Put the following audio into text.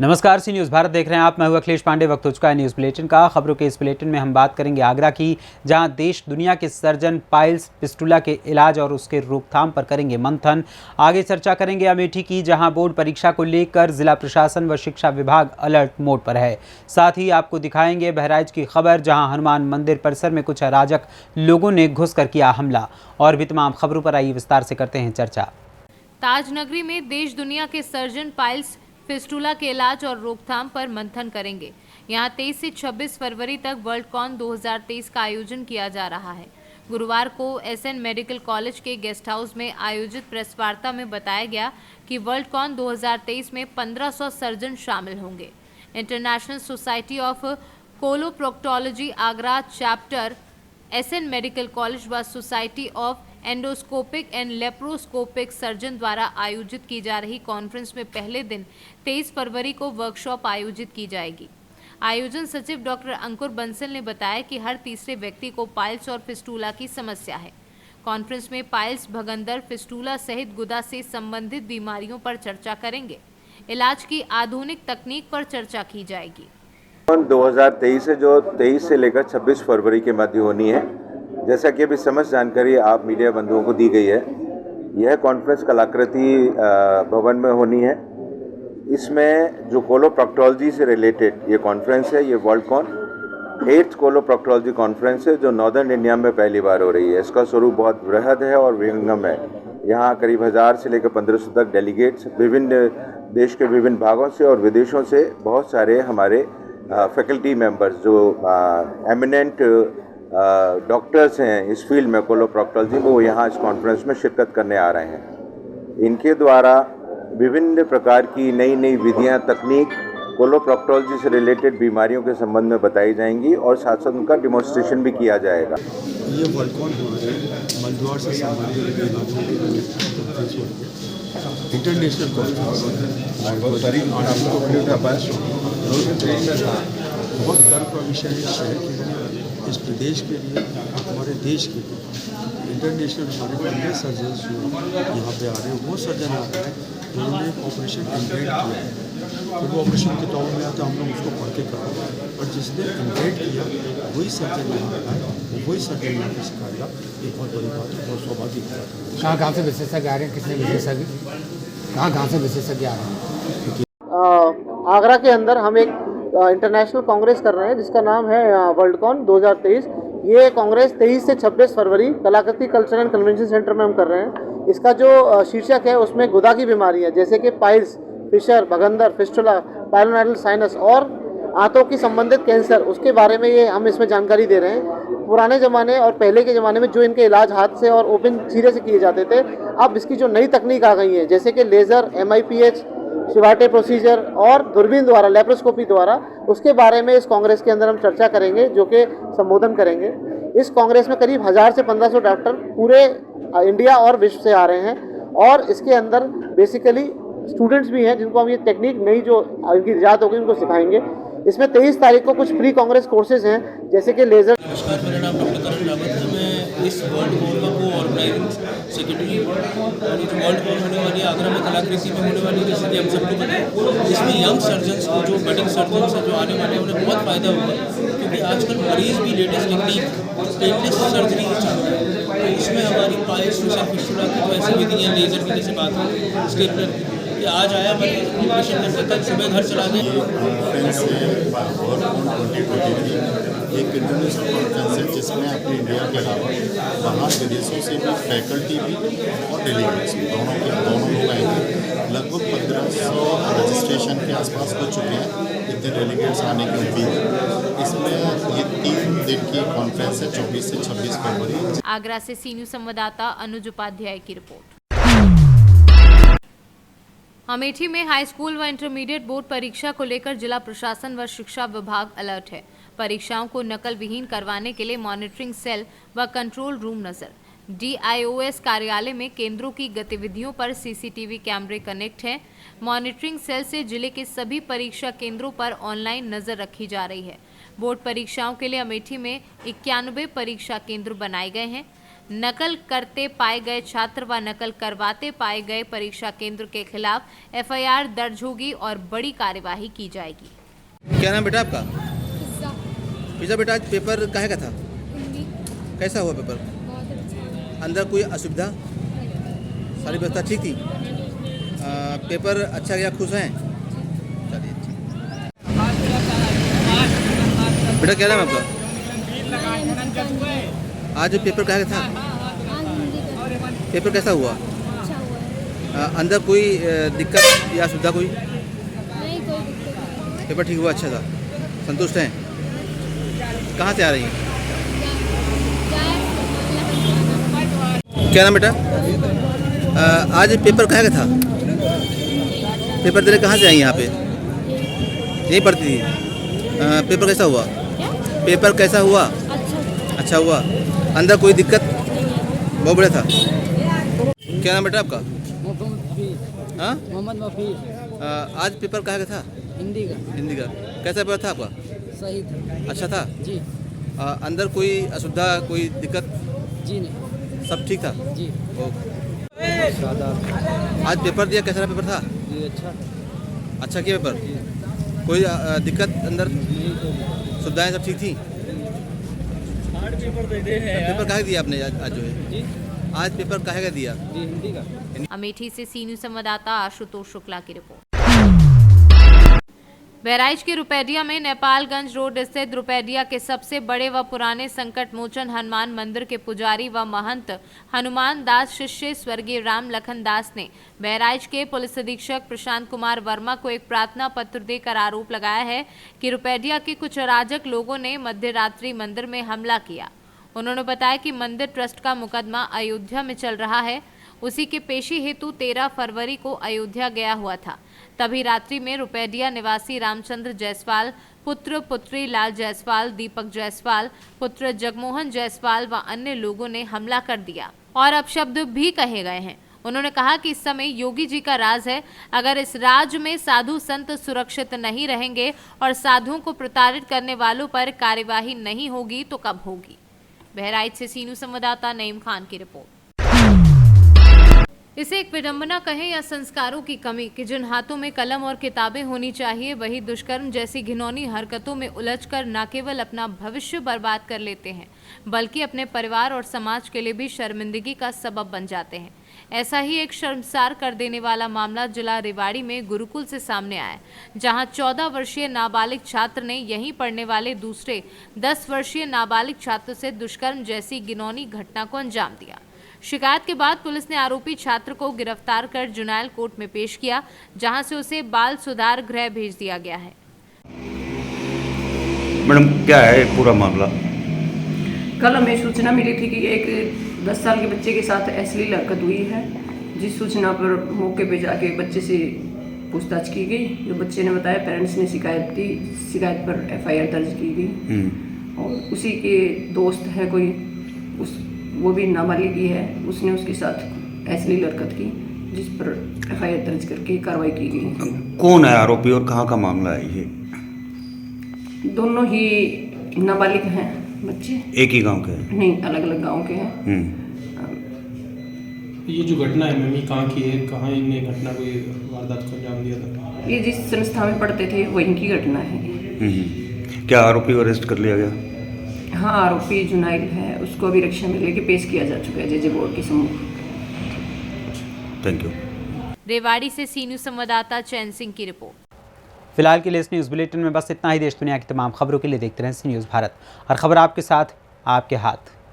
नमस्कार, सी न्यूज़ भारत देख रहे हैं आप। मैं हूं अखिलेश पांडे। वक्त हो चुका है न्यूज़ बुलेटिन का। खबरों के इस बुलेटिन में हम बात करेंगे आगरा की, जहां देश दुनिया के सर्जन पाइल्स फिस्टुला के इलाज और उसके रोकथाम पर करेंगे मंथन। आगे चर्चा करेंगे अमेठी की, जहां बोर्ड परीक्षा को लेकर जिला प्रशासन व शिक्षा विभाग अलर्ट मोड पर है। साथ ही आपको दिखाएंगे बहराइच की खबर, जहाँ हनुमान मंदिर परिसर में कुछ अराजक लोगों ने घुस कर किया हमला। और भी तमाम खबरों पर आइए विस्तार से करते हैं चर्चा। ताजनगरी में देश दुनिया के सर्जन पाइल्स फिस्टुला के इलाज और रोकथाम पर मंथन करेंगे। यहां 23 से 26 फरवरी तक वर्ल्डकॉन 2023 का आयोजन किया जा रहा है। गुरुवार को एसएन मेडिकल कॉलेज के गेस्ट हाउस में आयोजित प्रेस वार्ता में बताया गया कि वर्ल्डकॉन 2023 में 1500 सर्जन शामिल होंगे। International society of coloproctology Agra chapter, SN medical college व society of endoscopic and laparoscopic surgeon द्वारा आयोजित की जा रही कॉन्फ्रेंस में पहले दिन 23 फरवरी को वर्कशॉप आयोजित की जाएगी। आयोजन सचिव डॉक्टर अंकुर बंसल ने बताया कि हर तीसरे व्यक्ति को पाइल्स और फिस्टुला की समस्या है। कॉन्फ्रेंस में पाइल्स, भगंदर, फिस्टुला सहित गुदा से संबंधित बीमारियों पर चर्चा करेंगे। इलाज की आधुनिक तकनीक पर चर्चा की जाएगी। 2023 है, जो 23 से लेकर 26 फरवरी के मध्य होनी है। जैसा कि अभी समस्त जानकारी आप मीडिया बंधुओं को दी गई है, यह कॉन्फ्रेंस कलाकृति भवन में होनी है। इसमें जो कोलोप्रोक्टोलॉजी से रिलेटेड ये कॉन्फ्रेंस है, ये वर्ल्डकॉन 8th कोलोप्रोक्टोलॉजी कॉन्फ्रेंस है, जो नॉर्दर्न इंडिया में पहली बार हो रही है। इसका स्वरूप बहुत बृहद है और विहंगम है। यहाँ करीब 1000 से लेकर 1500 तक डेलीगेट्स विभिन्न देश के विभिन्न भागों से और विदेशों से बहुत सारे हमारे फैकल्टी मेंबर्स जो एमिनेंट डॉक्टर्स हैं इस फील्ड में कोलोप्रोक्टोलॉजी में, वो यहाँ इस कॉन्फ्रेंस में शिरकत करने आ रहे हैं। इनके द्वारा विभिन्न प्रकार की नई नई विधियाँ, तकनीक कोलोप्रोक्टोलॉजी से रिलेटेड बीमारियों के संबंध में बताई जाएंगी और साथ साथ उनका डिमॉन्स्ट्रेशन भी किया जाएगा। ये वर्ल्डकॉन मलद्वार से संबंधित इंटरनेशनल कॉन्फ्रेंस बहुत गर्व का विषय है इस शहर के लिए, इस प्रदेश के लिए, हमारे देश के लिए। इंटरनेशनल हमारे 15 सर्जन जो यहाँ पे आ रहे हैं, वो सर्जन आ रहे हैं जिन्होंने एक ऑपरेशन इन्वेंट किया है। फिर वो ऑपरेशन किताबों में आता, हम लोग उसको पढ़ के करा, और जिसने इन्वेंट किया वही सर्जन यहाँ आए, वही सर्जन यहाँ पे सिखाएगा। एक बहुत बड़ी बात है, बहुत सौभाग्य की बात है। कहाँ से विशेषज्ञ आ रहे हैं, कितने विशेषज्ञ, कहाँ से विशेषज्ञ आ रहे हैं? आगरा के अंदर हम एक इंटरनेशनल कांग्रेस कर रहे हैं जिसका नाम है वर्ल्डकॉन 2023। ये कांग्रेस 23 से 26 फरवरी कलाकृति कल्चर एंड कन्वेंशन सेंटर में हम कर रहे हैं। इसका जो शीर्षक है उसमें गुदा की बीमारियां जैसे कि पाइल्स, फिशर, भगंदर, फिस्टुला, पाइलोनेडल साइनस और आंतों की संबंधित कैंसर, उसके बारे में ये हम इसमें जानकारी दे रहे हैं। पुराने ज़माने और पहले के ज़माने में जो इनके इलाज हाथ से और ओपन चीरे से किए जाते थे, अब इसकी जो नई तकनीक आ गई है जैसे कि लेज़र, MIPH, शिवाटे प्रोसीजर और दूरबीन द्वारा, लेप्रोस्कोपी द्वारा, उसके बारे में इस कांग्रेस के अंदर हम चर्चा करेंगे, जो कि संबोधन करेंगे। इस कांग्रेस में करीब 1000 से 1500 डॉक्टर पूरे इंडिया और विश्व से आ रहे हैं और इसके अंदर बेसिकली स्टूडेंट्स भी हैं जिनको हम ये टेक्निक नई जो इनकी इजाद होगी उनको सिखाएंगे। इसमें 23 तारीख को कुछ प्री कांग्रेस कोर्सेज हैं जैसे कि लेज़र। नमस्कार, मेरा नाम डॉक्टर करण रावत है। मैं इस वर्ल्ड कॉन का ऑर्गेनाइजिंग सेक्रेटरी हूँ और जो वर्ल्ड कॉन होने वाली आगरा में कलाकृति में होने वाली, जैसे कि हम सबको पता है, इसमें यंग सर्जन्स को, जो बडिंग सर्जन्स हैं जो आने वाले हैं, उन्हें बहुत फ़ायदा होगा, क्योंकि आजकल मरीज़ भी लेटेस्ट टेक्निक पेनलेस सर्जरी चाहते हैं। तो इसमें हमारी पाइल्स, फिस्टुला की जो ऐसी विधियाँ, लेज़र की जैसे बात है, स्टेपलर की, कि आज आया मैं ऑपरेशन करते तक सुबह घर चला गया। कॉन्फ्रेंस वर्ल्डकॉन 2023 एक इंटरनेशनल कॉन्फ्रेंस है जिसमें अपने इंडिया के अलावा बाहर विदेशों से भी फैकल्टी भी और डेलीगेट्स भी दोनों लोग आएंगे। लगभग 1500 रजिस्ट्रेशन के आसपास हो चुके हैं, इतने डेलीगेट्स आने की उम्मीद। इसमें ये 3 दिन की कॉन्फ्रेंस है, 24 से 26 फरवरी। आगरा से सी न्यूज़ संवाददाता अनुज उपाध्याय की रिपोर्ट। अमेठी में हाई स्कूल व इंटरमीडिएट बोर्ड परीक्षा को लेकर जिला प्रशासन व शिक्षा विभाग अलर्ट है। परीक्षाओं को नकल विहीन करवाने के लिए मॉनिटरिंग सेल व कंट्रोल रूम नजर। DIOS कार्यालय में केंद्रों की गतिविधियों पर CCTV कैमरे कनेक्ट हैं। मॉनिटरिंग सेल से जिले के सभी परीक्षा केंद्रों पर ऑनलाइन नजर रखी जा रही है। बोर्ड परीक्षाओं के लिए अमेठी में 91 परीक्षा केंद्र बनाए गए हैं। नकल करते पाए गए छात्र व नकल करवाते पाए गए परीक्षा केंद्र के खिलाफ एफआईआर दर्ज होगी और बड़ी कार्यवाही की जाएगी। क्या नाम बेटा आपका? पिज़्ज़ा बेटा, आज पेपर काहे का था? कैसा हुआ पेपर? अंदर कोई असुविधा? सारी व्यवस्था ठीक थी? पेपर अच्छा गया, खुश हैं? चलिए ठीक। बेटा क्या नाम है आपका? आज पेपर काहे का था? पेपर कैसा हुआ? अंदर कोई दिक्कत या असुविधा कोई? पेपर ठीक हुआ, अच्छा था, संतुष्ट हैं? कहाँ से आ रही हैं? क्या नाम बेटा? आज पेपर कहाँ का था? पेपर तेरे कहाँ से आई यहाँ पे? यहीं पढ़ती थी? पेपर कैसा हुआ? पेपर कैसा हुआ? अच्छा हुआ। अंदर कोई दिक्कत? बहुत बढ़िया था। क्या नाम बेटा आपका? हाँ, मोहम्मद मफीज। आज पेपर कहाँ का था? हिंदी का। हिंदी का। कैसा पेपर था आपका? सही था। अच्छा था? जी। अंदर कोई असुविधा, कोई दिक्कत? जी नहीं। सब ठीक था? जी। आज पेपर दिया, कैसा पेपर था? जी अच्छा। अच्छा किया पेपर? कोई दिक्कत अंदर? सुविधाएं सब ठीक थी? पेपर काहे दिया आपने आज जो है? आज पेपर काहे का दिया? जी हिंदी का। अमेठी से सी न्यूज़ संवाददाता आशुतोष शुक्ला की रिपोर्ट। बहराइच के रुपैडिया में नेपालगंज रोड स्थित रुपैडिया के सबसे बड़े व पुराने संकट मोचन हनुमान मंदिर के पुजारी व महंत हनुमान दास शिष्य स्वर्गीय राम लखन दास ने बहराइच के पुलिस अधीक्षक प्रशांत कुमार वर्मा को एक प्रार्थना पत्र देकर आरोप लगाया है कि रुपैडिया के कुछ अराजक लोगों ने मध्य रात्रि मंदिर में हमला किया। उन्होंने बताया कि मंदिर ट्रस्ट का मुकदमा अयोध्या में चल रहा है, उसी के पेशी हेतु 13 फरवरी को अयोध्या गया हुआ था। तभी रात्रि में रुपैडिया निवासी रामचंद्र जायसवाल पुत्र पुत्री लाल जायसवाल, दीपक जायसवाल पुत्र जगमोहन जायसवाल व अन्य लोगों ने हमला कर दिया और अपशब्द भी कहे गए हैं। उन्होंने कहा कि इस समय योगी जी का राज है, अगर इस राज में साधु संत सुरक्षित नहीं रहेंगे और साधुओं को प्रताड़ित करने वालों पर कार्यवाही नहीं होगी तो कब होगी। बहराइच से सी न्यूज़ संवाददाता नईम खान की रिपोर्ट। इसे एक विडंबना कहें या संस्कारों की कमी कि जिन हाथों में कलम और किताबें होनी चाहिए वही दुष्कर्म जैसी घिनौनी हरकतों में उलझकर न केवल अपना भविष्य बर्बाद कर लेते हैं बल्कि अपने परिवार और समाज के लिए भी शर्मिंदगी का सबब बन जाते हैं। ऐसा ही एक शर्मसार कर देने वाला मामला जिला रेवाड़ी में गुरुकुल से सामने आया, जहां 14 वर्षीय नाबालिग छात्र ने यहीं पढ़ने वाले दूसरे 10 वर्षीय नाबालिग छात्र से दुष्कर्म जैसी घिनौनी घटना को अंजाम दिया। शिकायत के बाद पुलिस ने आरोपी छात्र को गिरफ्तार कर जुनाइल कोर्ट में पेश किया, जहां से उसे बाल सुधार गृह भेज दिया गया है। मैडम क्या है पूरा मामला? कल हमें सूचना मिली थी कि एक 10 साल के बच्चे के साथ अश्लील हरकत हुई है, जिस सूचना पर मौके पर जाके बच्चे से पूछताछ की गई। जो बच्चे ने बताया, पेरेंट्स ने शिकायत दी, शिकायत पर FIR दर्ज की गई और उसी के दोस्त है कोई, वो भी नाबालिग ही है, उसने उसके साथ अश्लील हरकत की, जिस पर FIR दर्ज करके कार्रवाई की गई। कौन है आरोपी और कहाँ का मामला है ये? दोनों ही नाबालिग हैं बच्चे। एक ही गांव के हैं? नहीं, अलग अलग गांव के हैं। ये जो घटना है मम्मी कहाँ की है, कहाँ इनने घटना को वारदात को अंजाम दिया था? ये जिस संस्था में पढ़ते थे वहीं की घटना है। क्या आरोपी को अरेस्ट कर लिया गया? हाँ, आरोपी जुनाइल है, उसको अभी रक्षा में लेके पेश किया जा चुका है जज बोर्ड के सम्मुख। Thank you. रेवाड़ी से सी न्यूज़ संवाददाता चैन सिंह की रिपोर्ट। फिलहाल के लिए इस न्यूज़ बुलेटिन में बस इतना ही। देश दुनिया की तमाम खबरों के लिए देखते रहें सी न्यूज़ भारत, और खबर आपके साथ, आपके हाथ।